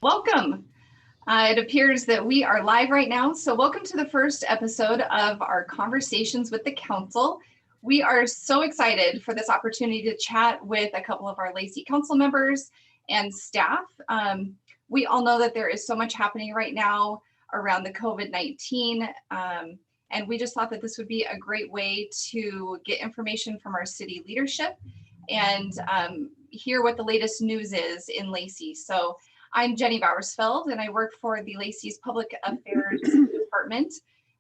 Welcome. It appears that we are live right now. So welcome to the first episode of our Conversations with the Council. We are so excited for this opportunity to chat with a couple of our Lacey Council members and staff. We all know that there is so much happening right now around the COVID-19, and we just thought that this would be a great way to get information from our city leadership and hear what the latest news is in Lacey. So I'm Jenny Bowersfeld, and I work for the Lacey's Public Affairs Department.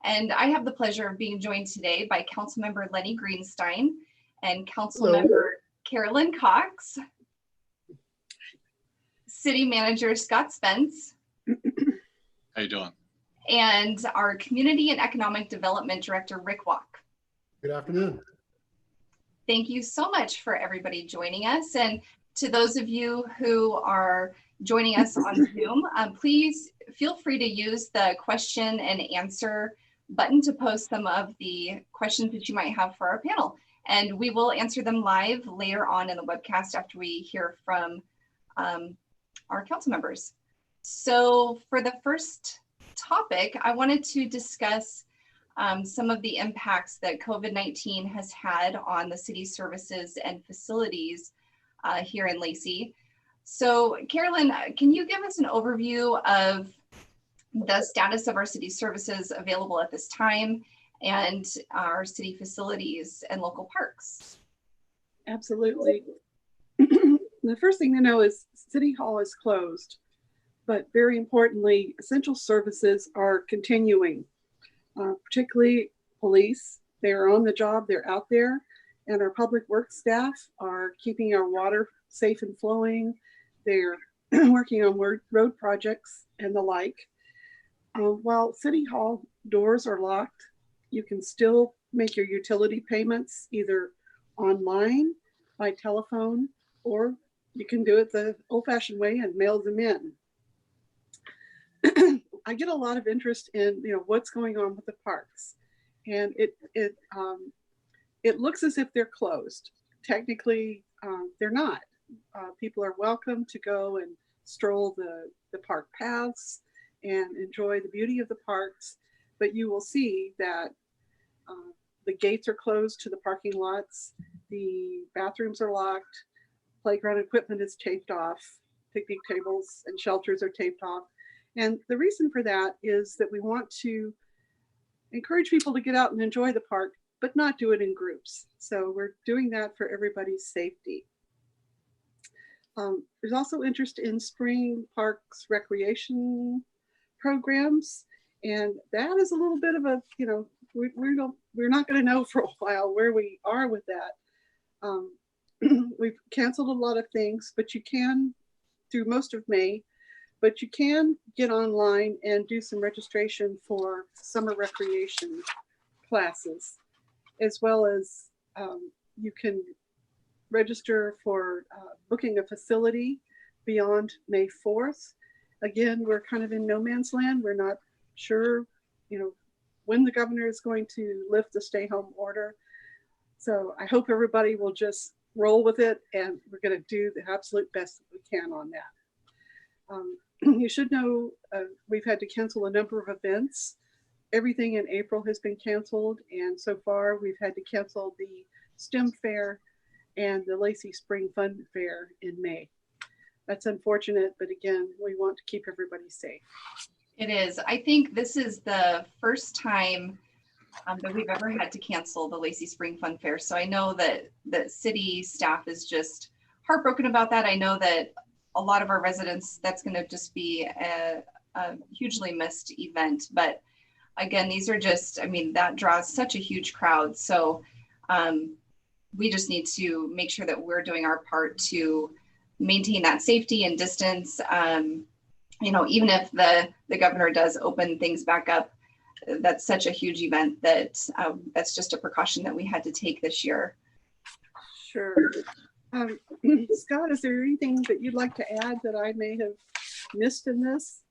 And I have the pleasure of being joined today by Councilmember Lenny Greenstein and Councilmember Carolyn Cox, City Manager Scott Spence. How you doing? And our Community and Economic Development Director, Rick Walk. Good afternoon. Thank you so much for everybody joining us. And to those of you who are joining us on Zoom, please feel free to use the question and answer button to post some of the questions that you might have for our panel. And we will answer them live later on in the webcast after we hear from our council members. So for the first topic, I wanted to discuss some of the impacts that COVID-19 has had on the city's services and facilities here in Lacey. So Carolyn, can you give us an overview of the status of our city services available at this time and our city facilities and local parks? Absolutely. The first thing to know is City Hall is closed, but very importantly, essential services are continuing, particularly police. They're on the job, they're out there, and our public works staff are keeping our water safe and flowing. They're working on road projects and the like. While City Hall doors are locked, you can still make your utility payments either online, by telephone, or you can do it the old-fashioned way and mail them in. I get a lot of interest in what's going on with the parks, and it looks as if they're closed. Technically, they're not. People are welcome to go and stroll the park paths and enjoy the beauty of the parks, but you will see that the gates are closed to the parking lots, the bathrooms are locked, playground equipment is taped off, picnic tables and shelters are taped off. And the reason for that is that we want to encourage people to get out and enjoy the park, but not do it in groups. So we're doing that for everybody's safety. There's also interest in spring parks recreation programs, and that is a little bit of a, we're not going to know for a while where we are with that. We've canceled a lot of things, but you can, through most of May, but you can get online and do some registration for summer recreation classes, as well as you can register for booking a facility beyond May 4th. Again, we're kind of in no man's land. We're not sure, when the governor is going to lift the stay-home order. So I hope everybody will just roll with it, and we're going to do the absolute best that we can on that. You should know we've had to cancel a number of events. Everything in April has been canceled, and so far we've had to cancel the STEM Fair and the Lacey Spring Fun Fair in May. That's unfortunate, but again, we want to keep everybody safe. It is. I think this is the first time that we've ever had to cancel the Lacey Spring Fun Fair. So I know that the city staff is just heartbroken about that. I know that a lot of our residents, that's going to just be a hugely missed event. But again, these are just, that draws such a huge crowd. So we just need to make sure that we're doing our part to maintain that safety and distance. Even if the governor does open things back up, that's such a huge event that that's just a precaution that we had to take this year. Sure. Scott, is there anything that you'd like to add that I may have missed in this?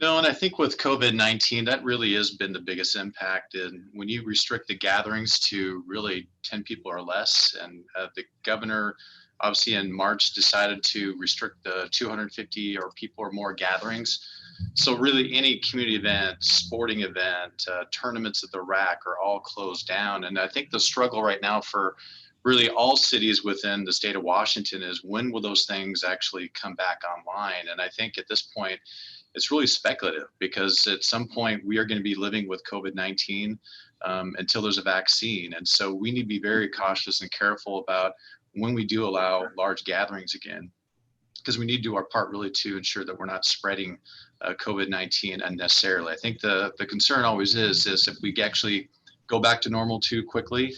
No, and I think with COVID-19, that really has been the biggest impact. And when you restrict the gatherings to really 10 people or less, and the governor obviously in March decided to restrict the 250 or people or more gatherings. So really any community event, sporting event, tournaments at the rack are all closed down. And I think the struggle right now for really all cities within the state of Washington is when will those things actually come back online? And I think at this point, it's really speculative because at some point we are going to be living with COVID-19 until there's a vaccine. And so we need to be very cautious and careful about when we do allow large gatherings again, because we need to do our part really to ensure that we're not spreading COVID-19 unnecessarily. I think the concern always is if we actually go back to normal too quickly,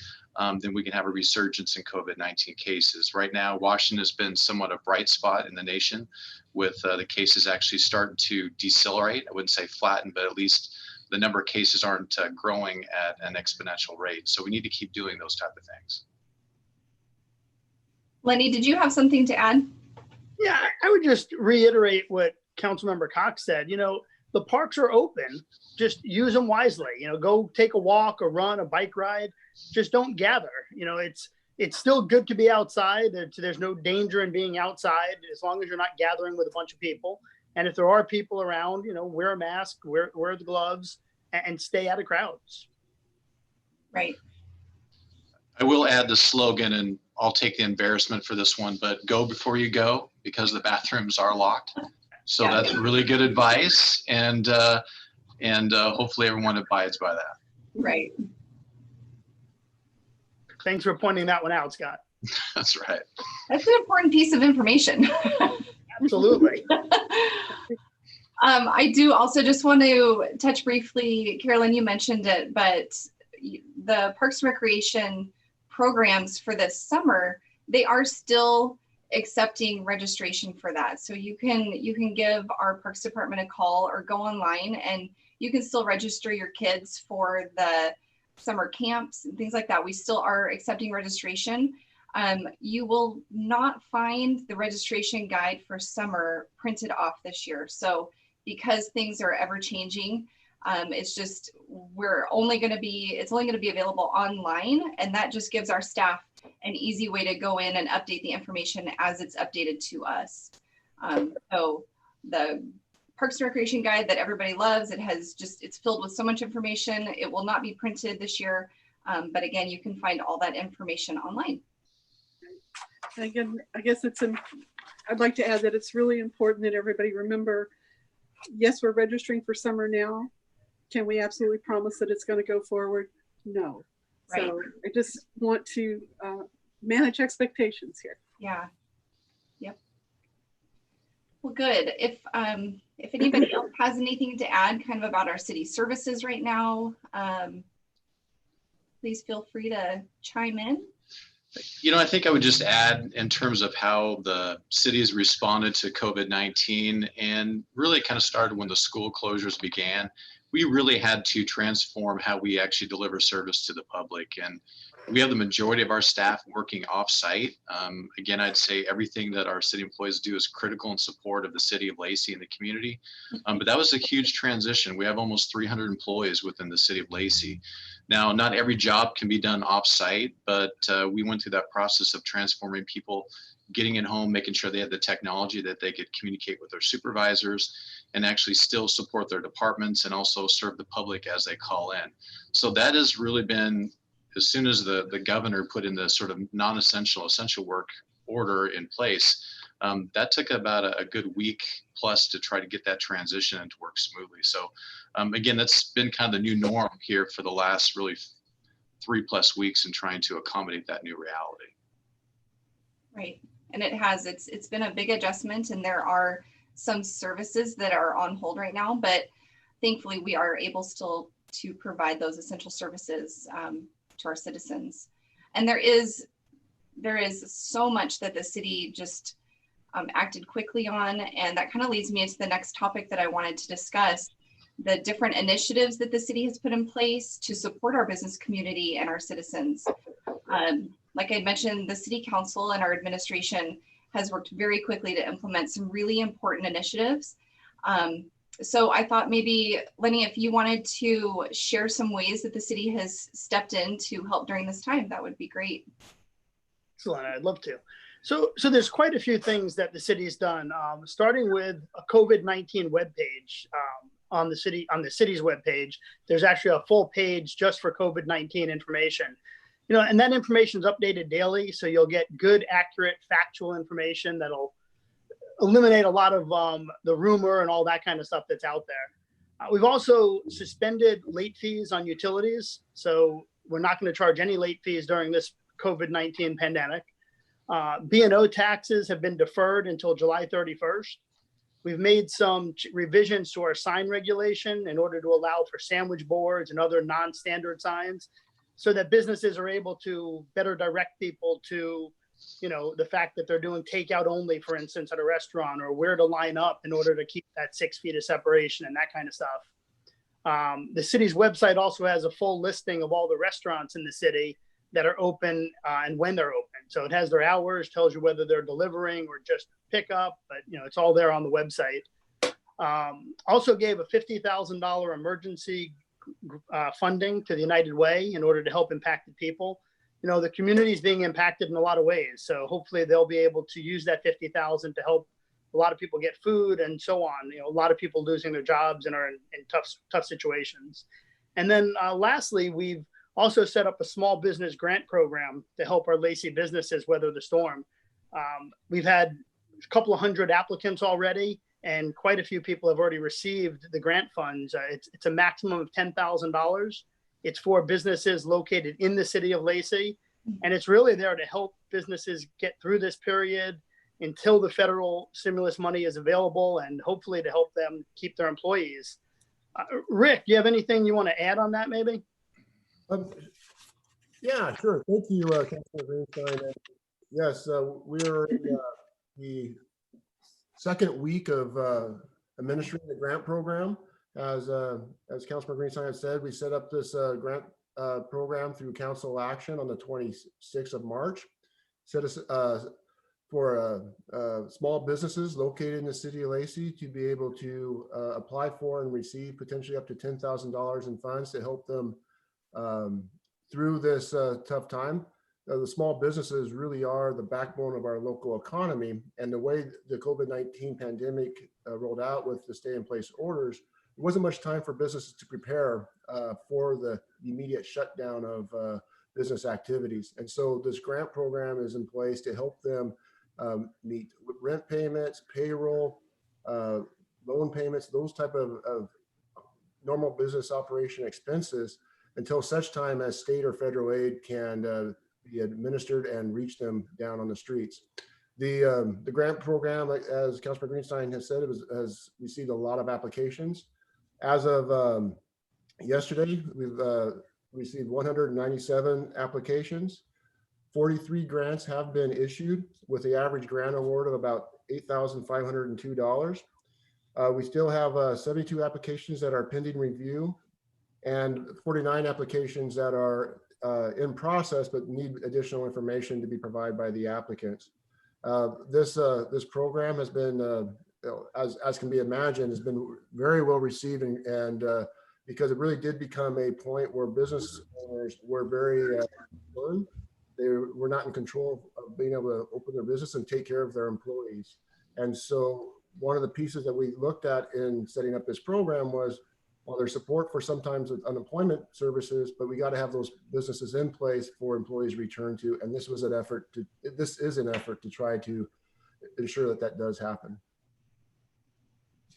then we can have a resurgence in COVID-19 cases. Right now, Washington has been somewhat a bright spot in the nation with the cases actually starting to decelerate. I wouldn't say flatten, but at least the number of cases aren't growing at an exponential rate. So we need to keep doing those type of things. Lenny, did you have something to add? Yeah, I would just reiterate what Councilmember Cox said. You know, the parks are open. Just use them wisely. You know, go take a walk, a run, a bike ride. Just don't gather. You know, it's still good to be outside. There's no danger in being outside as long as you're not gathering with a bunch of people. And if there are people around, you know, wear a mask, wear the gloves, and stay out of crowds. Right. I will add the slogan, and I'll take the embarrassment for this one, but go before you go, because the bathrooms are locked. So Yeah. That's really good advice, and hopefully everyone abides by that. Right. Thanks for pointing that one out, Scott. That's right. That's an important piece of information. Absolutely. I do also just want to touch briefly, Carolyn, you mentioned it, but the Parks and Recreation programs for this summer, they are still accepting registration for that. So you can give our Parks Department a call or go online and you can still register your kids for the summer camps and things like that. We still are accepting registration. You will not find the registration guide for summer printed off this year. So because things are ever changing, it's only going to be available online, and that just gives our staff an easy way to go in and update the information as it's updated to us. So the Parks and Recreation guide that everybody loves, it's filled with so much information. It will not be printed this year, but again, you can find all that information online. And again, I guess I'd like to add that it's really important that everybody remember, yes, we're registering for summer now. Can we absolutely promise that it's going to go forward? No. Right. So I just want to manage expectations here. Yeah. Yep. Well, good. If anybody else has anything to add kind of about our city services right now, please feel free to chime in. You know, I think I would just add in terms of how the city has responded to COVID-19, and really kind of started when the school closures began. We really had to transform how we actually deliver service to the public. And we have the majority of our staff working off-site. Again, I'd say everything that our city employees do is critical in support of the city of Lacey and the community. But that was a huge transition. We have almost 300 employees within the city of Lacey. Now, not every job can be done off-site, but we went through that process of transforming people, getting at home, making sure they had the technology that they could communicate with their supervisors and actually still support their departments and also serve the public as they call in. So that has really been, as soon as the governor put in the sort of non-essential, essential work order in place, that took about a good week plus to try to get that transition and to work smoothly. So again, that's been kind of the new norm here for the last really 3+ weeks in trying to accommodate that new reality. Right. And it's been a big adjustment, and there are some services that are on hold right now, but thankfully we are able still to provide those essential services to our citizens. And there is so much that the city just acted quickly on, and that kind of leads me into the next topic that I wanted to discuss, the different initiatives that the city has put in place to support our business community and our citizens. Like I mentioned, the city council and our administration has worked very quickly to implement some really important initiatives. So I thought maybe, Lenny, if you wanted to share some ways that the city has stepped in to help during this time, that would be great. Excellent, I'd love to. So there's quite a few things that the city's done, starting with a COVID-19 webpage on the city's webpage. There's actually a full page just for COVID-19 information. And that information is updated daily, so you'll get good, accurate, factual information that'll eliminate a lot of the rumor and all that kind of stuff that's out there. We've also suspended late fees on utilities, so we're not going to charge any late fees during this COVID-19 pandemic. B&O taxes have been deferred until July 31st. We've made some revisions to our sign regulation in order to allow for sandwich boards and other non-standard signs so that businesses are able to better direct people to, the fact that they're doing takeout only, for instance, at a restaurant, or where to line up in order to keep that 6 feet of separation and that kind of stuff. The city's website also has a full listing of all the restaurants in the city that are open and when they're open. So it has their hours, tells you whether they're delivering or just pickup, but it's all there on the website. Also gave a $50,000 emergency funding to the United Way in order to help impacted people. The community is being impacted in a lot of ways. So hopefully they'll be able to use that $50,000 to help a lot of people get food and so on. A lot of people losing their jobs and are in tough situations. And then lastly, we've also set up a small business grant program to help our Lacey businesses weather the storm. We've had a couple of hundred applicants already, and quite a few people have already received the grant funds. It's a maximum of $10,000. It's for businesses located in the city of Lacey, and it's really there to help businesses get through this period until the federal stimulus money is available, and hopefully to help them keep their employees. Rick, do you have anything you want to add on that maybe? Yeah, sure. Thank you, Councilor Greenstein. Yes, we're in the second week of administering the grant program. As Councilor Greenstein has said, we set up this grant program through council action on the 26th of March. Set us for small businesses located in the city of Lacey to be able to apply for and receive potentially up to $10,000 in funds to help them through this tough time. The small businesses really are the backbone of our local economy, and the way the COVID-19 pandemic rolled out with the stay-in-place orders, there wasn't much time for businesses to prepare for the immediate shutdown of business activities. And so this grant program is in place to help them meet rent payments, payroll, loan payments, those type of normal business operation expenses until such time as state or federal aid can be administered and reach them down on the streets. The grant program, as Councilor Greenstein has said, has received a lot of applications. As of yesterday, we've received 197 applications. 43 grants have been issued with the average grant award of about $8,502. We still have 72 applications that are pending review and 49 applications that are in process but need additional information to be provided by the applicants. This program has been, as can be imagined, has been very well received, and because it really did become a point where business owners were very concerned. They were not in control of being able to open their business and take care of their employees. And so one of the pieces that we looked at in setting up this program was, well, there's support for sometimes with unemployment services, but we got to have those businesses in place for employees return to. And this is an effort to try to ensure that that does happen.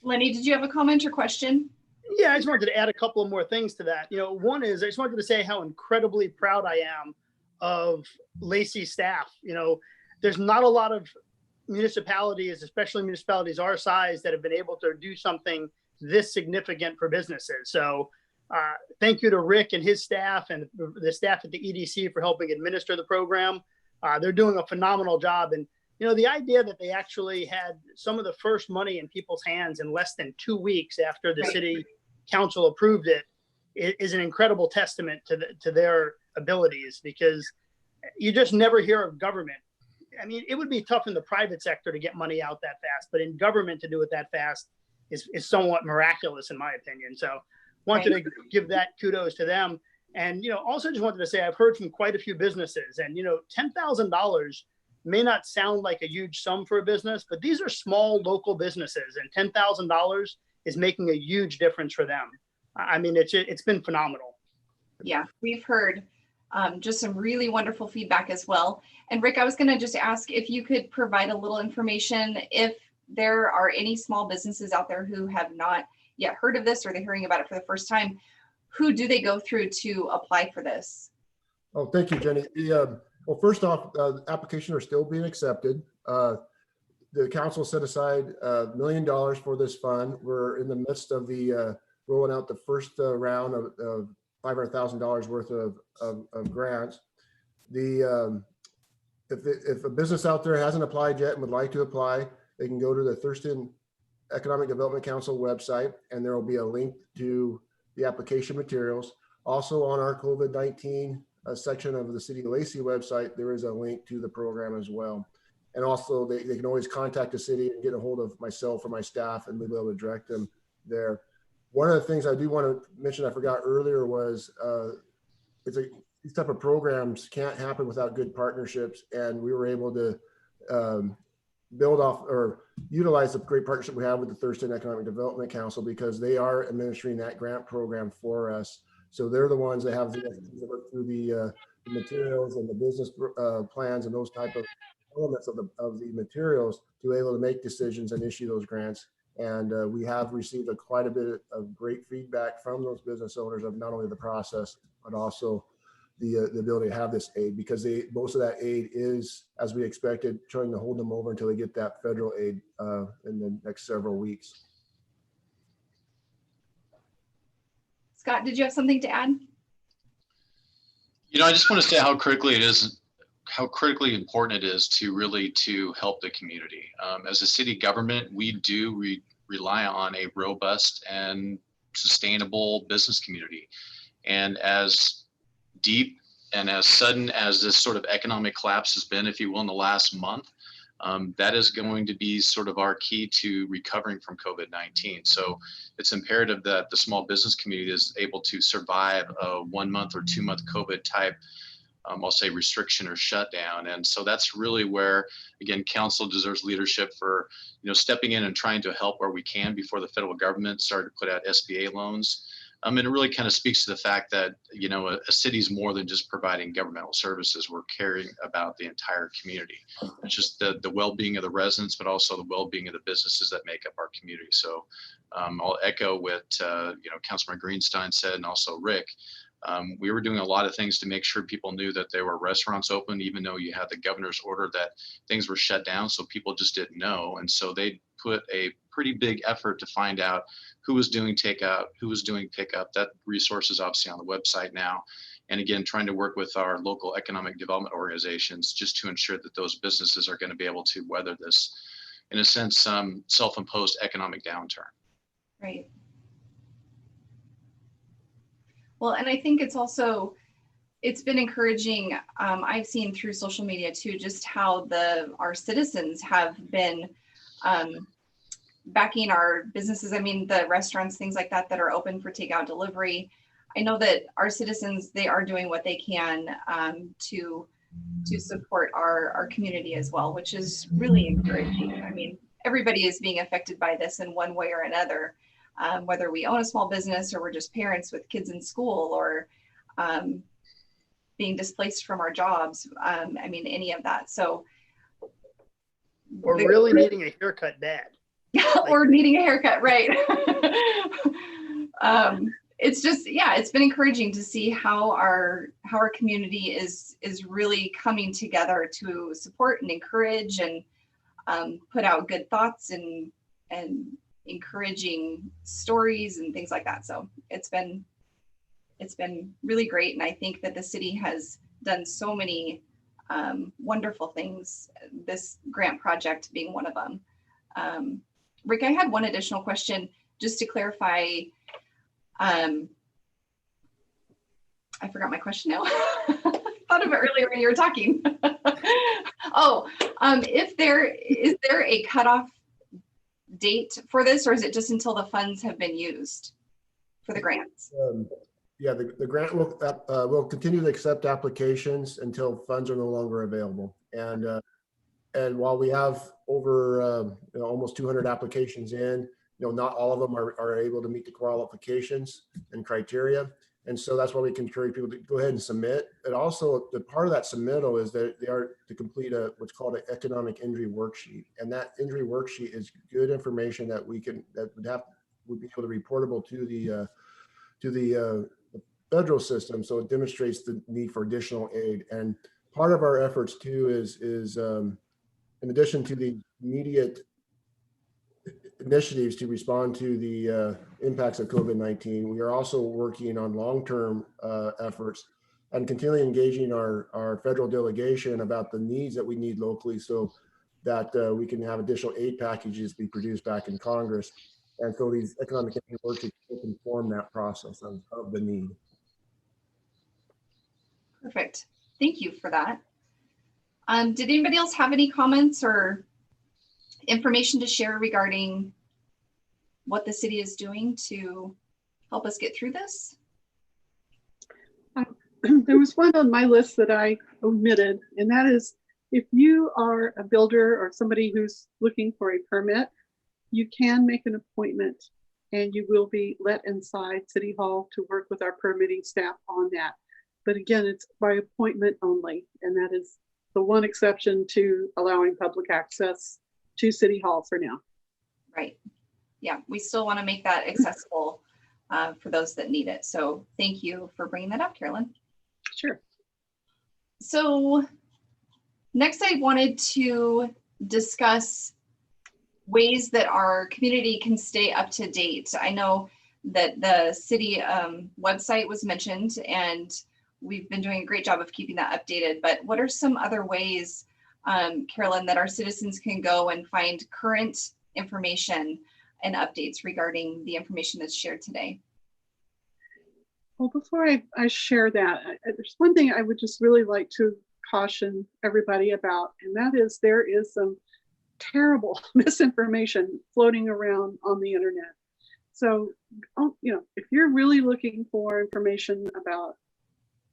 Lenny, did you have a comment or question? Yeah, I just wanted to add a couple of more things to that. One is I just wanted to say how incredibly proud I am of Lacey staff. There's not a lot of municipalities, especially municipalities our size, that have been able to do something this significant for businesses. So thank you to Rick and his staff and the staff at the EDC for helping administer the program. They're doing a phenomenal job. And, the idea that they actually had some of the first money in people's hands in less than 2 weeks after the city council approved it is an incredible testament to their abilities, because you just never hear of government. I mean, it would be tough in the private sector to get money out that fast, but in government to do it that fast is somewhat miraculous in my opinion. So wanted to give that kudos to them. And, also just wanted to say, I've heard from quite a few businesses, and, $10,000 may not sound like a huge sum for a business, but these are small local businesses, and $10,000 is making a huge difference for them. I mean, it's been phenomenal. Yeah, we've heard just some really wonderful feedback as well. And Rick, I was going to just ask if you could provide a little information if there are any small businesses out there who have not yet heard of this or they're hearing about it for the first time. Who do they go through to apply for this? Oh, thank you, Jenny. Well, first off, applications are still being accepted. The council set aside $1 million for this fund. We're in the midst of the rolling out the first round of $500,000 worth of grants. If a business out there hasn't applied yet and would like to apply, they can go to the Thurston Economic Development Council website, and there will be a link to the application materials. Also on our COVID-19 section of the City of Lacey website, there is a link to the program as well. And also they can always contact the city and get a hold of myself or my staff, and we'll be able to direct them there. One of the things I do want to mention I forgot earlier was these type of programs can't happen without good partnerships, and we were able to build off or utilize the great partnership we have with the Thurston Economic Development Council, because they are administering that grant program for us. So they're the ones that have the work through the materials and the business plans and those type of elements of the materials to be able to make decisions and issue those grants. And we have received quite a bit of great feedback from those business owners of not only the process, but also the ability to have this aid, because most of that aid is, as we expected, trying to hold them over until they get that federal aid in the next several weeks. Scott, did you have something to add? You know, I just want to say how critically important it is to help the community. As a city government, we do rely on a robust and sustainable business community. And as deep and as sudden as this sort of economic collapse has been, if you will, in the last month, that is going to be sort of our key to recovering from COVID-19. So it's imperative that the small business community is able to survive a 1 month or 2 month COVID type, I'll say, restriction or shutdown. And so that's really where, again, council deserves leadership for, stepping in and trying to help where we can before the federal government started to put out SBA loans. And it really kind of speaks to the fact that, a city is more than just providing governmental services. We're caring about the entire community. It's just the well-being of the residents, but also the well-being of the businesses that make up our community. So I'll echo what, Councilman Greenstein said, and also Rick. We were doing a lot of things to make sure people knew that there were restaurants open, even though you had the governor's order that things were shut down. So people just didn't know. And so they put a pretty big effort to find out who was doing takeout, who was doing pickup. That resource is obviously on the website now. And again, trying to work with our local economic development organizations just to ensure that those businesses are going to be able to weather this, in a sense, self-imposed economic downturn. Right. Well, and I think it's been encouraging. I've seen through social media too, just how our citizens have been backing our businesses. I mean, the restaurants, things like that are open for takeout delivery. I know that our citizens, they are doing what they can to support our community as well, which is really encouraging. I mean, everybody is being affected by this in one way or another. Whether we own a small business or we're just parents with kids in school or being displaced from our jobs. I mean, any of that. So we're really needing a haircut bad. Or needing a haircut, right. It's just, it's been encouraging to see how our community is really coming together to support and encourage and put out good thoughts and encouraging stories and things like that. So it's been really great. And I think that the city has done so many wonderful things, this grant project being one of them. Rick, I had one additional question just to clarify. I forgot my question now. I thought of it earlier when you were talking. Is there a cutoff date for this, or is it just until the funds have been used for the grants? The grant will continue to accept applications until funds are no longer available. And And while we have over almost 200 applications in, not all of them are able to meet the qualifications and criteria. And so that's why we can encourage people to go ahead and submit. And also, the part of that submittal is that they are to complete what's called an economic injury worksheet. And that injury worksheet is good information that would be able to be reportable to the federal system. So it demonstrates the need for additional aid. And part of our efforts too is in addition to the immediate initiatives to respond to the impacts of COVID-19, we are also working on long-term efforts and continually engaging our federal delegation about the needs that we need locally so that we can have additional aid packages be produced back in Congress. And so these economic worksheets inform that process of the need. Perfect. Thank you for that. Did anybody else have any comments or information to share regarding what the city is doing to help us get through this? There was one on my list that I omitted, and that is if you are a builder or somebody who's looking for a permit, you can make an appointment and you will be let inside City Hall to work with our permitting staff on that. But again, it's by appointment only, and that is the one exception to allowing public access to City Hall for now. Right. Yeah, we still want to make that accessible for those that need it. So thank you for bringing that up, Carolyn. Sure. So next I wanted to discuss ways that our community can stay up to date. I know that the city website was mentioned, and we've been doing a great job of keeping that updated, but what are some other ways, Carolyn, that our citizens can go and find current information and updates regarding the information that's shared today? Well, before I share that, there's one thing I would just really like to caution everybody about, and that is there is some terrible misinformation floating around on the internet. So, if you're really looking for information about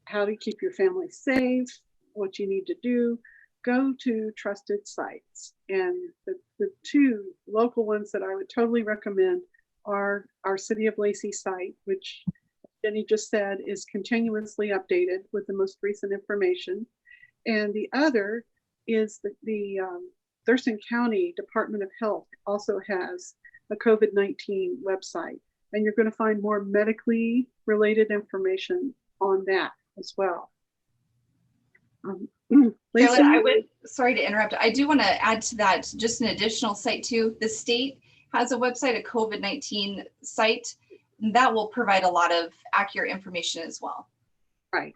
how to keep your family safe, what you need to do, go to trusted sites. And the two local ones that I would totally recommend are our City of Lacey site, which Jenny just said is continuously updated with the most recent information. And the other is the Thurston County Department of Health also has a COVID-19 website, and you're going to find more medically related information on that as well. Carolyn, sorry to interrupt. I do want to add to that just an additional site too. The state has a website, a COVID-19 site, and that will provide a lot of accurate information as well. Right.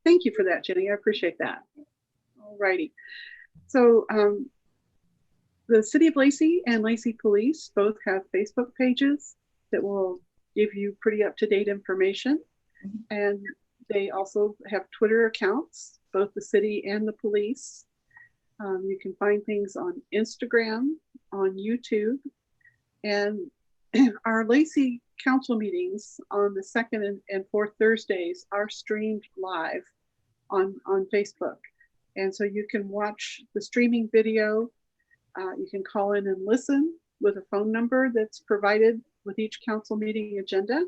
Thank you for that, Jenny. I appreciate that. All righty. So the City of Lacey and Lacey Police both have Facebook pages that will give you pretty up-to-date information. And they also have Twitter accounts, both the city and the police. You can find things on Instagram, on YouTube, and our Lacey council meetings on the second and fourth Thursdays are streamed live on Facebook. And so you can watch the streaming video. You can call in and listen with a phone number that's provided with each council meeting agenda.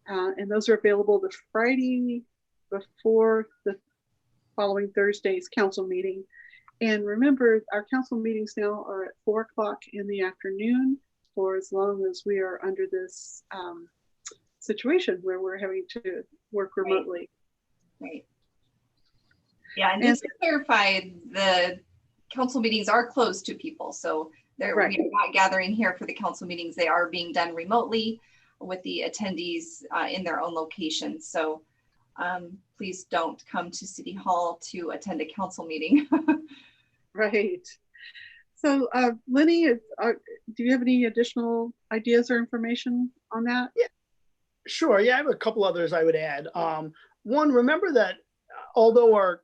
And those are available the Friday before the following Thursday's council meeting. And remember, our council meetings now are at 4 o'clock in the afternoon for as long as we are under this situation where we're having to work remotely. Right. Yeah, and just to clarify, the council meetings are closed to people. So they're right. We are not gathering here for the council meetings. They are being done remotely with the attendees in their own locations. So please don't come to City Hall to attend a council meeting. Right. So Lenny, do you have any additional ideas or information on that? Yeah, sure. Yeah, I have a couple others I would add. One, remember that although our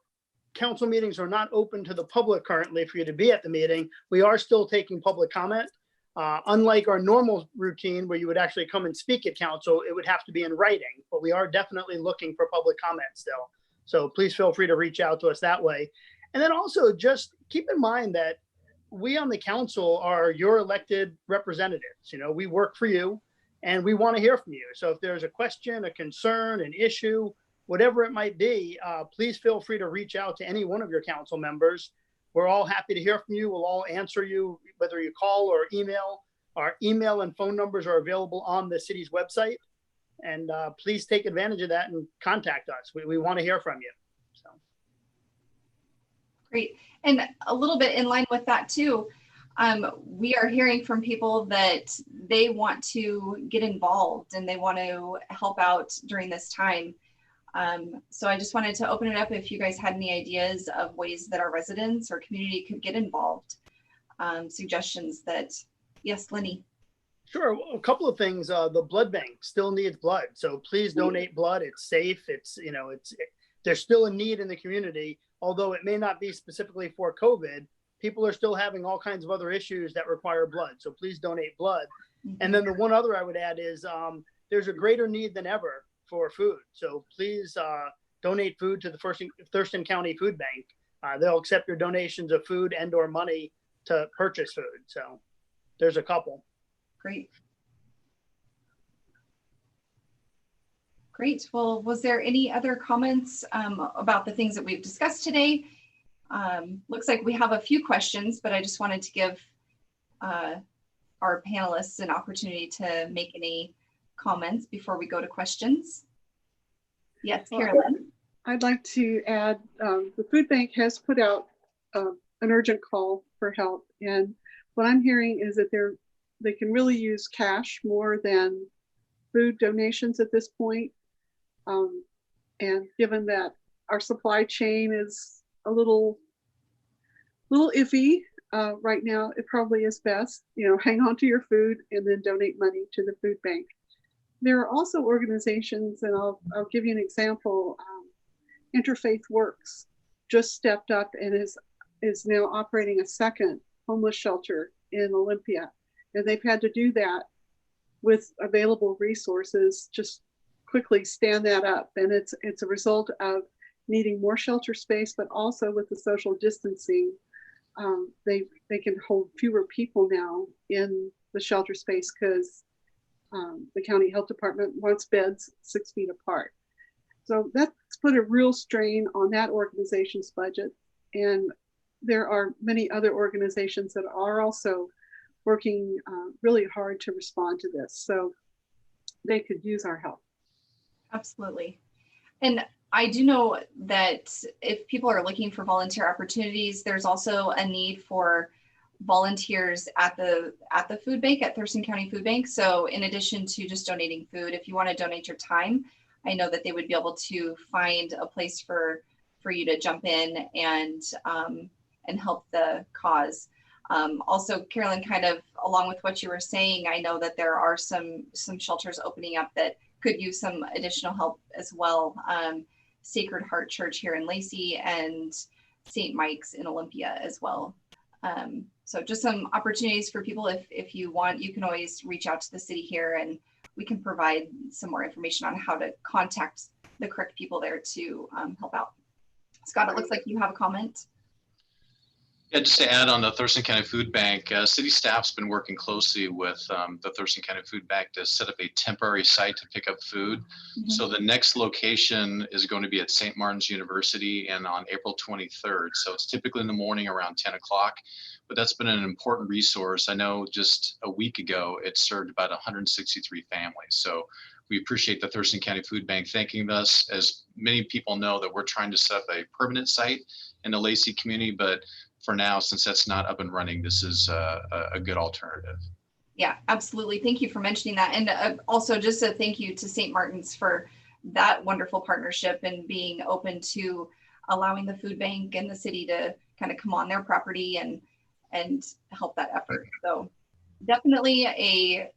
council meetings are not open to the public currently for you to be at the meeting, we are still taking public comment. Unlike our normal routine where you would actually come and speak at council, it would have to be in writing, but we are definitely looking for public comment still. So please feel free to reach out to us that way. And then also just keep in mind that we on the council are your elected representatives. You know, we work for you and we want to hear from you. So if there's a question, a concern, an issue, whatever it might be, please feel free to reach out to any one of your council members. We're all happy to hear from you. We'll all answer you, whether you call or email. Our email and phone numbers are available on the city's website. And please take advantage of that and contact us. We want to hear from you. So. Great. And a little bit in line with that too, we are hearing from people that they want to get involved and they want to help out during this time. So I just wanted to open it up if you guys had any ideas of ways that our residents or community could get involved. Suggestions that, yes, Lenny. Sure. A couple of things. The blood bank still needs blood. So please donate blood. It's safe. It's, you know, there's still a need in the community, although it may not be specifically for COVID. People are still having all kinds of other issues that require blood. So please donate blood. And then the one other I would add is there's a greater need than ever for food. So please donate food to the Thurston County Food Bank. They'll accept your donations of food and or money to purchase food. So there's a couple. Great. Great. Well, was there any other comments about the things that we've discussed today? Looks like we have a few questions, but I just wanted to give our panelists an opportunity to make any comments before we go to questions. Yes, Carolyn. I'd like to add, the food bank has put out an urgent call for help. And what I'm hearing is that they can really use cash more than food donations at this point. And given that our supply chain is a little iffy right now, it probably is best, you know, hang on to your food and then donate money to the food bank. There are also organizations, and I'll give you an example. Interfaith Works just stepped up and is now operating a second homeless shelter in Olympia. And they've had to do that with available resources, just quickly stand that up. And it's a result of needing more shelter space, but also with the social distancing, they can hold fewer people now in the shelter space because the county health department wants beds 6 feet apart. So that's put a real strain on that organization's budget. And there are many other organizations that are also working really hard to respond to this. So they could use our help. Absolutely. And I do know that if people are looking for volunteer opportunities, there's also a need for volunteers at the food bank, at Thurston County Food Bank. So in addition to just donating food, if you want to donate your time, I know that they would be able to find a place for you to jump in and help the cause. Also, Carolyn, kind of along with what you were saying, I know that there are some shelters opening up that could use some additional help as well. Sacred Heart Church here in Lacey and St. Mike's in Olympia as well. So just some opportunities for people. If you want, you can always reach out to the city here and we can provide some more information on how to contact the correct people there to help out. Scott, it looks like you have a comment. Yeah, just to add on the Thurston County Food Bank, city staff's been working closely with the Thurston County Food Bank to set up a temporary site to pick up food. Mm-hmm. So the next location is going to be at St. Martin's University and on April 23rd. So it's typically in the morning around 10 o'clock, but that's been an important resource. I know just a week ago, it served about 163 families. So we appreciate the Thurston County Food Bank thanking us. As many people know that we're trying to set up a permanent site in the Lacey community, but for now, since that's not up and running, this is a good alternative. Yeah, absolutely. Thank you for mentioning that. And also just a thank you to St. Martin's for that wonderful partnership and being open to allowing the food bank and the city to kind of come on their property and help that effort. So definitely a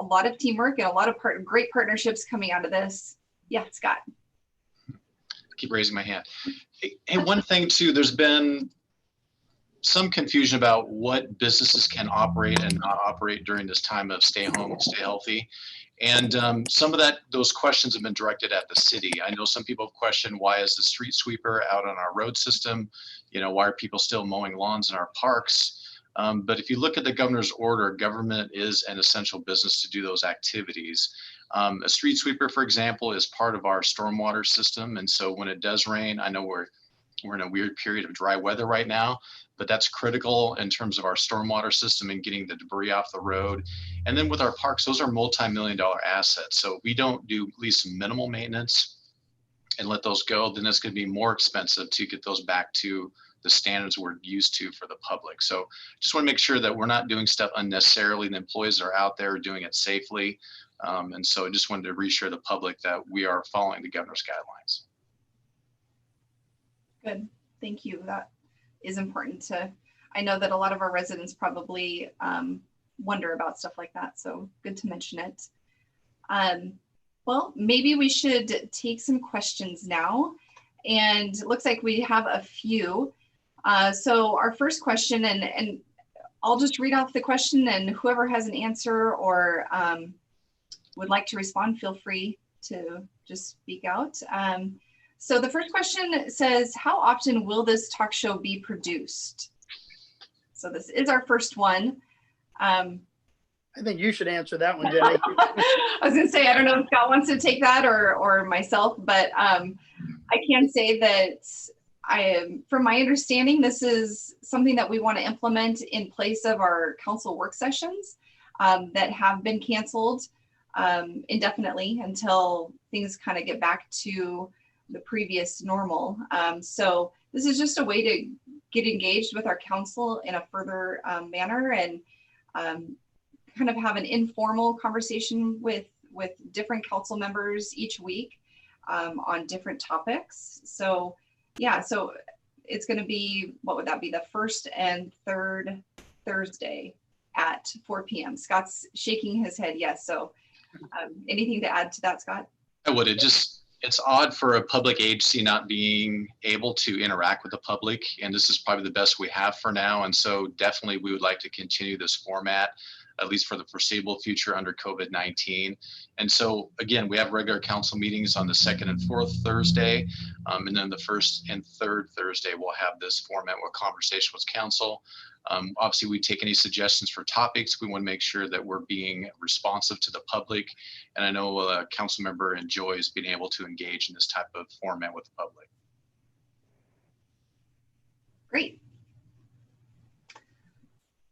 lot of teamwork and a lot of great partnerships coming out of this. Yeah, Scott. Keep raising my hand. Hey, one thing too, there's been some confusion about what businesses can operate and not operate during this time of stay home, stay healthy. And some of those questions have been directed at the city. I know some people have questioned, why is the street sweeper out on our road system? You know, why are people still mowing lawns in our parks? But if you look at the governor's order, government is an essential business to do those activities. A street sweeper, for example, is part of our stormwater system. And so when it does rain, I know we're in a weird period of dry weather right now, but that's critical in terms of our stormwater system and getting the debris off the road. And then with our parks, those are multi-million-dollar assets. So if we don't do at least minimal maintenance and let those go, then it's going to be more expensive to get those back to the standards we're used to for the public. So just want to make sure that we're not doing stuff unnecessarily. The employees are out there doing it safely. And so I just wanted to reassure the public that we are following the governor's guidelines. Good, thank you. That is important to, I know that a lot of our residents probably wonder about stuff like that. So good to mention it. Well, maybe we should take some questions now. And it looks like we have a few. So our first question, and I'll just read off the question, and whoever has an answer or would like to respond, feel free to just speak out. So the first question says, how often will this talk show be produced? So this is our first one. I think you should answer that one, Jenny. I was gonna say, I don't know if Scott wants to take that or myself, but I can say that from my understanding, this is something that we want to implement in place of our council work sessions that have been canceled indefinitely until things kind of get back to the previous normal. So this is just a way to get engaged with our council in a further manner and kind of have an informal conversation with different council members each week on different topics. So yeah, so it's going to be, what would that be, the first and third Thursday at 4 p.m. Scott's shaking his head yes. So anything to add to that, Scott? I would. It's odd for a public agency not being able to interact with the public, and this is probably the best we have for now. And so definitely we would like to continue this format, at least for the foreseeable future under COVID-19. And so again, we have regular council meetings on the second and fourth Thursday. And then the first and third Thursday, we'll have this format with conversation with council. Obviously, we take any suggestions for topics. We want to make sure that we're being responsive to the public. And I know a council member enjoys being able to engage in this type of format with the public. Great.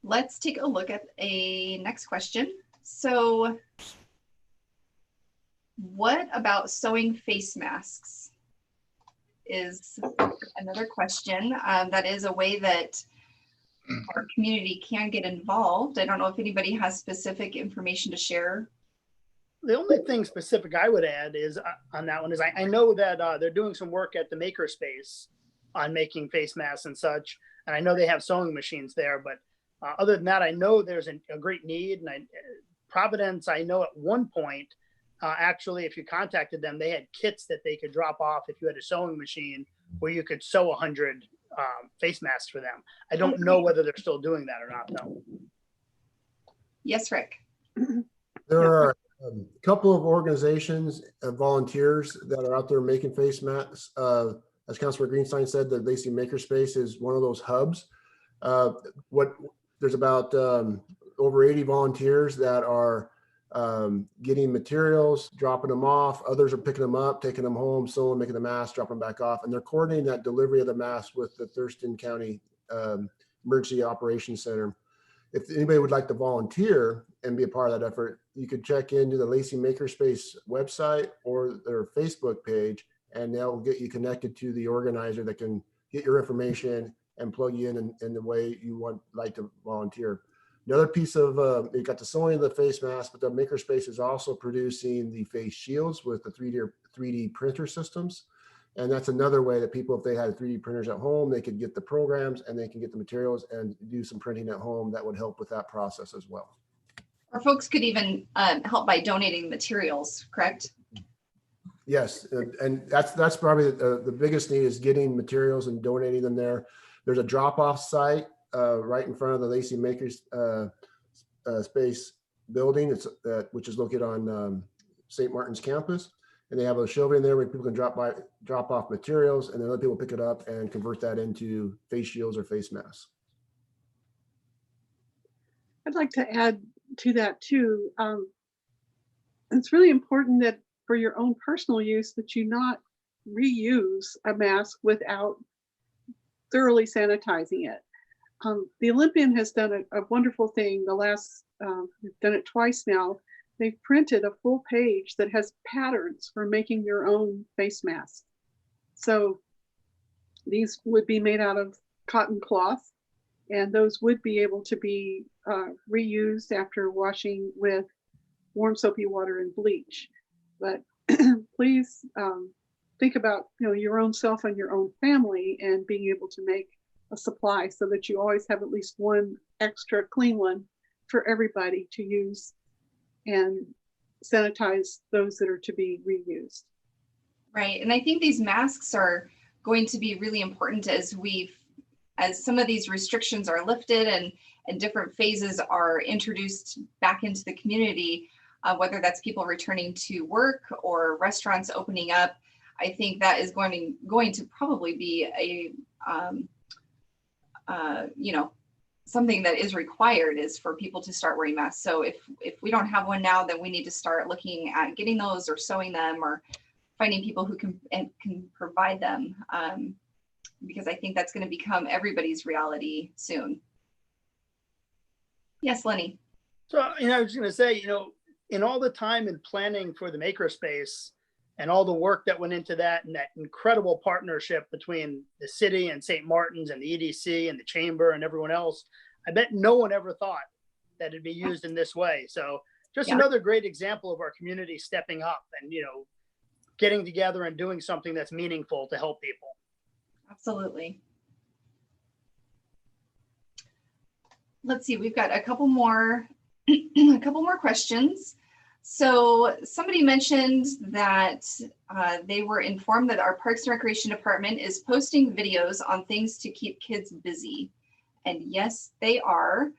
Let's take a look at a next question. So what about sewing face masks is another question. That is a way that our community can get involved. I don't know if anybody has specific information to share. The only thing specific I would add is on that one is I know that they're doing some work at the makerspace on making face masks and such. And I know they have sewing machines there, but other than that, I know there's a great need. And Providence, I know at one point, actually, if you contacted them, they had kits that they could drop off if you had a sewing machine where you could sew 100 face masks for them. I don't know whether they're still doing that or not, though. Yes, Rick. There are a couple of organizations and volunteers that are out there making face masks. As Councilor Greenstein said, the Lacey Makerspace is one of those hubs. There's about over 80 volunteers that are getting materials, dropping them off. Others are picking them up, taking them home, sewing, making the mask, dropping them back off. And they're coordinating that delivery of the mask with the Thurston County Emergency Operations Center. If anybody would like to volunteer and be a part of that effort, you could check into the Lacey Makerspace website or their Facebook page, and they'll get you connected to the organizer that can get your information and plug you in the way you like to volunteer. Another piece of, they got the sewing of the face mask, but the Makerspace is also producing the face shields with the 3D printer systems. And that's another way that people, if they had 3D printers at home, they could get the programs and they can get the materials and do some printing at home. That would help with that process as well. Or folks could even help by donating materials, correct? Yes, and that's probably the biggest need is getting materials and donating them there. There's a drop-off site right in front of the Lacey Makers Space building. It's which is located on St. Martin's campus. And they have a shelving there where people can drop off materials, and then let people pick it up and convert that into face shields or face masks. I'd like to add to that too. It's really important that for your own personal use that you not reuse a mask without thoroughly sanitizing it. The Olympian has done a wonderful thing. We've done it twice now. They've printed a full page that has patterns for making your own face mask. So these would be made out of cotton cloth, and those would be able to be reused after washing with warm soapy water and bleach. But please think about your own self and your own family and being able to make a supply so that you always have at least one extra clean one for everybody to use and sanitize those that are to be reused. Right. And I think these masks are going to be really important as some of these restrictions are lifted and different phases are introduced back into the community, whether that's people returning to work or restaurants opening up. I think that is going to probably be something that is required is for people to start wearing masks. So if we don't have one now, then we need to start looking at getting those or sewing them or finding people who can provide them, because I think that's going to become everybody's reality soon. Yes, Lenny. So, I was going to say, in all the time and planning for the makerspace and all the work that went into that and that incredible partnership between the city and St. Martin's and the EDC and the chamber and everyone else, I bet no one ever thought that it'd be used in this way. So just another great example of our community stepping up and, getting together and doing something that's meaningful to help people. Absolutely. Let's see, we've got a couple more questions. So somebody mentioned that they were informed that our Parks and Recreation Department is posting videos on things to keep kids busy. And yes, they are.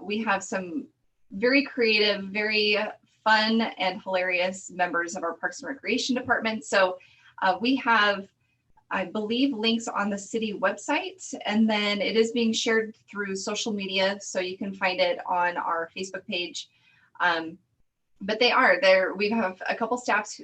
We have some very creative, very fun and hilarious members of our Parks and Recreation Department. So we have, I believe, links on the city website, and then it is being shared through social media. So you can find it on our Facebook page. But they are there. We have a couple staffs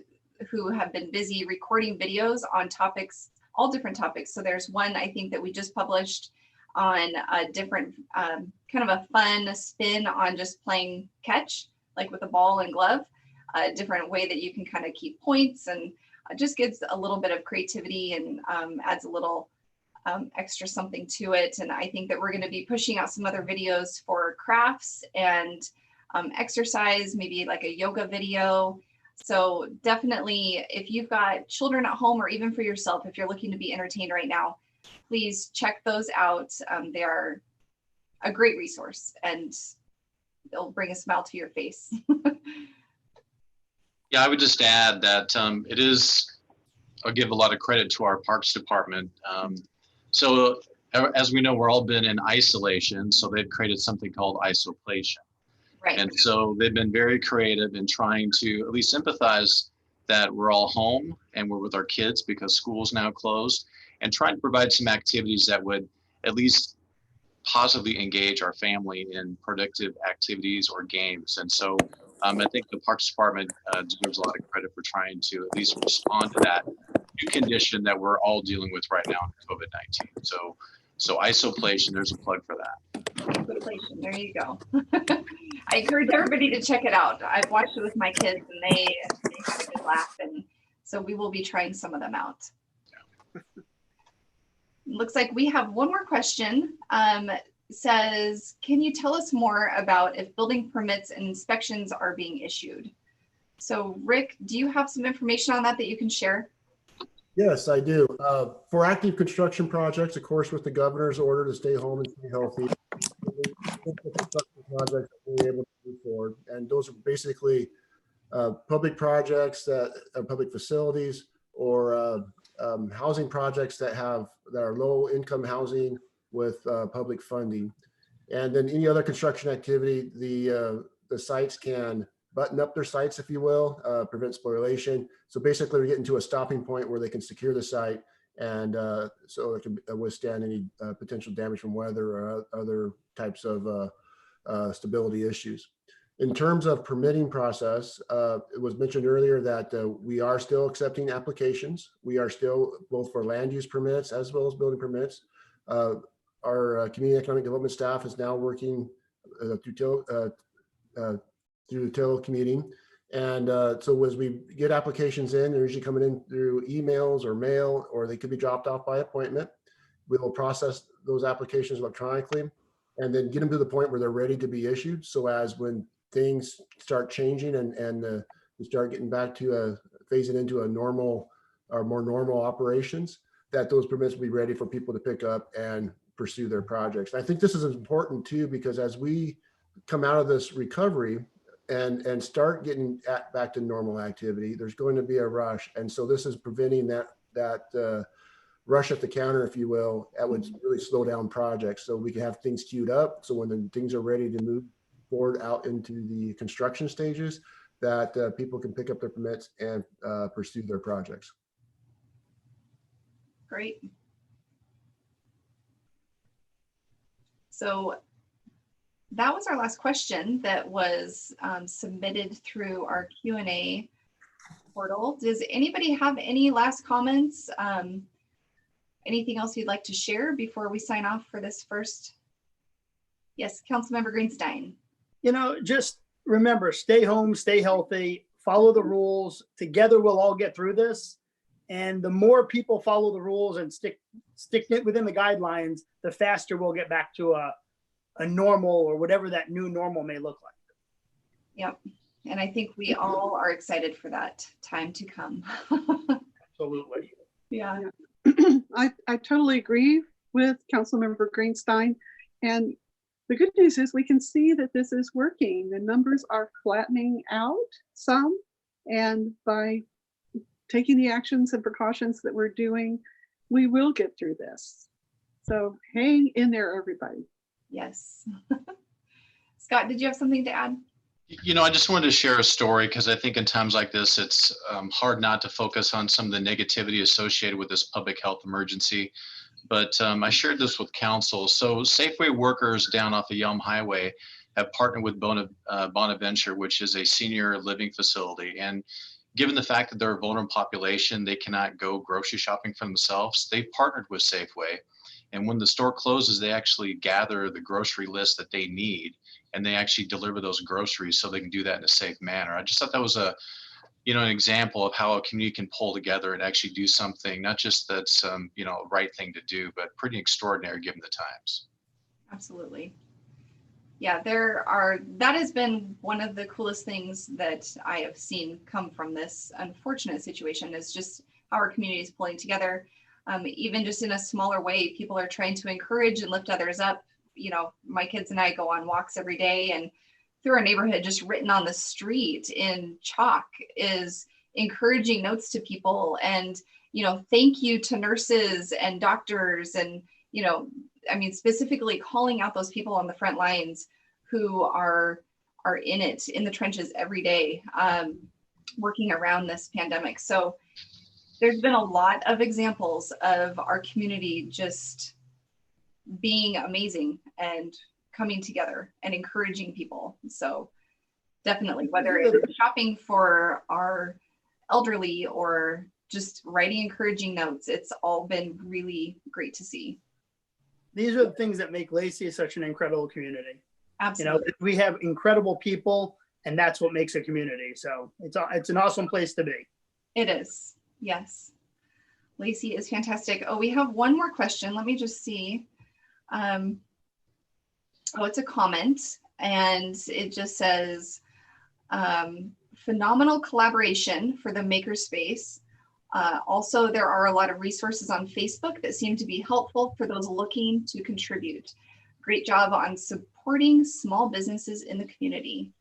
who have been busy recording videos on topics, all different topics. So there's one I think that we just published on a different kind of a fun spin on just playing catch, like with a ball and glove, a different way that you can kind of keep points, and just gives a little bit of creativity and adds a little extra something to it. And I think that we're going to be pushing out some other videos for crafts and exercise, maybe like a yoga video. So definitely, if you've got children at home or even for yourself, if you're looking to be entertained right now, please check those out. They are a great resource and they'll bring a smile to your face. Yeah, I would just add that I'll give a lot of credit to our Parks Department. So as we know, we're all been in isolation, so they've created something called isolation. Right. And so they've been very creative in trying to at least empathize that we're all home and we're with our kids because school's now closed, and trying to provide some activities that would at least positively engage our family in productive activities or games. And so I think the Parks Department deserves a lot of credit for trying to at least respond to that new condition that we're all dealing with right now in COVID-19. So isolation, there's a plug for that. Isolation, there you go. I encourage everybody to check it out. I've watched it with my kids and they had a good laugh, and so we will be trying some of them out. Looks like we have one more question. Says, can you tell us more about if building permits and inspections are being issued? So Rick, do you have some information on that you can share? Yes, I do. For active construction projects, of course, with the governor's order to stay home and stay healthy, projects that we're able to move forward. And those are basically public projects that are public facilities or housing projects that are low income housing with public funding. And then any other construction activity, the sites can button up their sites, if you will, prevent spoliation. So basically we're getting to a stopping point where they can secure the site, and so it can withstand any potential damage from weather or other types of stability issues. In terms of permitting process, it was mentioned earlier that we are still accepting applications. We are still, both for land use permits as well as building permits. Our community economic development staff is now working through the telecommuting. And so as we get applications in, they're usually coming in through emails or mail, or they could be dropped off by appointment. We will process those applications electronically and then get them to the point where they're ready to be issued. So as when things start changing and we start getting back to phasing into a normal or more normal operations, that those permits will be ready for people to pick up and pursue their projects. And I think this is important too, because as we come out of this recovery and start getting back to normal activity, there's going to be a rush. And so this is preventing that rush at the counter, if you will. That would really slow down projects, so we can have things queued up. So when the things are ready to move forward out into the construction stages, that people can pick up their permits and pursue their projects. Great. So that was our last question that was submitted through our Q&A portal. Does anybody have any last comments? Anything else you'd like to share before we sign off for this first? Yes, Councilmember Greenstein. You know, just remember, stay home, stay healthy, follow the rules. Together, we'll all get through this. And the more people follow the rules and stick it within the guidelines, the faster we'll get back to a normal, or whatever that new normal may look like. Yep. And I think we all are excited for that time to come. Absolutely. Yeah. I totally agree with Councilmember Greenstein. And the good news is we can see that this is working. The numbers are flattening out some, and by taking the actions and precautions that we're doing, we will get through this. So hang in there, everybody. Yes. Scott, did you have something to add? You know, I just wanted to share a story, because I think in times like this, it's hard not to focus on some of the negativity associated with this public health emergency. But I shared this with council. So Safeway workers down off the Yelm Highway have partnered with Bonaventure, which is a senior living facility. And given the fact that they're a vulnerable population, they cannot go grocery shopping for themselves. They partnered with Safeway. And when the store closes, they actually gather the grocery list that they need, and they actually deliver those groceries so they can do that in a safe manner. I just thought that was an example of how a community can pull together and actually do something, not just that's, a right thing to do, but pretty extraordinary given the times. Absolutely. Yeah, that has been one of the coolest things that I have seen come from this unfortunate situation, is just how our community is pulling together. Even just in a smaller way, people are trying to encourage and lift others up. You know, my kids and I go on walks every day, and through our neighborhood, just written on the street in chalk is encouraging notes to people, and, thank you to nurses and doctors, and, specifically calling out those people on the front lines who are in the trenches every day, working around this pandemic. So there's been a lot of examples of our community just being amazing and coming together and encouraging people. So definitely, whether it's shopping for our elderly or just writing encouraging notes, it's all been really great to see. These are the things that make Lacey such an incredible community. Absolutely. We have incredible people, and that's what makes a community. So it's an awesome place to be. It is. Yes. Lacey is fantastic. Oh, we have one more question. Let me just see. It's a comment, and it just says, phenomenal collaboration for the makerspace. Also, there are a lot of resources on Facebook that seem to be helpful for those looking to contribute. Great job on supporting small businesses in the community.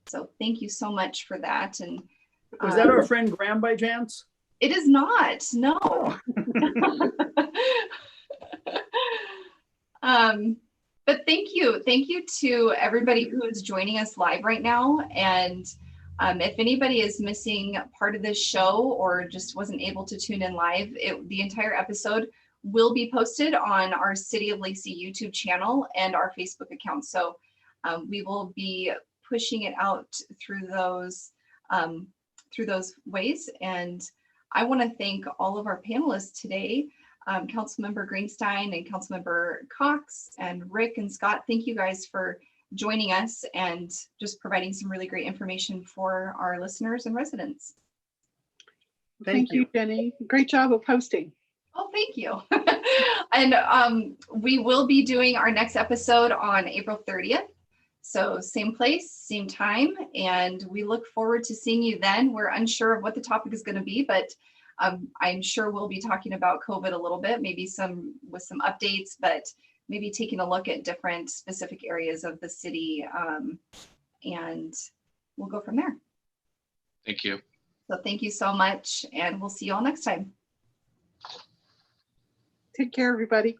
So thank you so much for that. And was that our friend Graham by chance? It is not, no. But thank you. Thank you to everybody who is joining us live right now. And if anybody is missing part of this show or just wasn't able to tune in live, the entire episode will be posted on our City of Lacey YouTube channel and our Facebook account. So we will be pushing it out through those ways. And I want to thank all of our panelists today, Councilmember Greenstein and Councilmember Cox and Rick and Scott. Thank you guys for joining us and just providing some really great information for our listeners and residents. Thank you, Jenny. Great job of hosting. Oh, thank you. And we will be doing our next episode on April 30th. So same place, same time, and we look forward to seeing you then. We're unsure of what the topic is going to be, but I'm sure we'll be talking about COVID a little bit, maybe with some updates, but maybe taking a look at different specific areas of the city, and we'll go from there. Thank you. So thank you so much, and we'll see you all next time. Take care, everybody.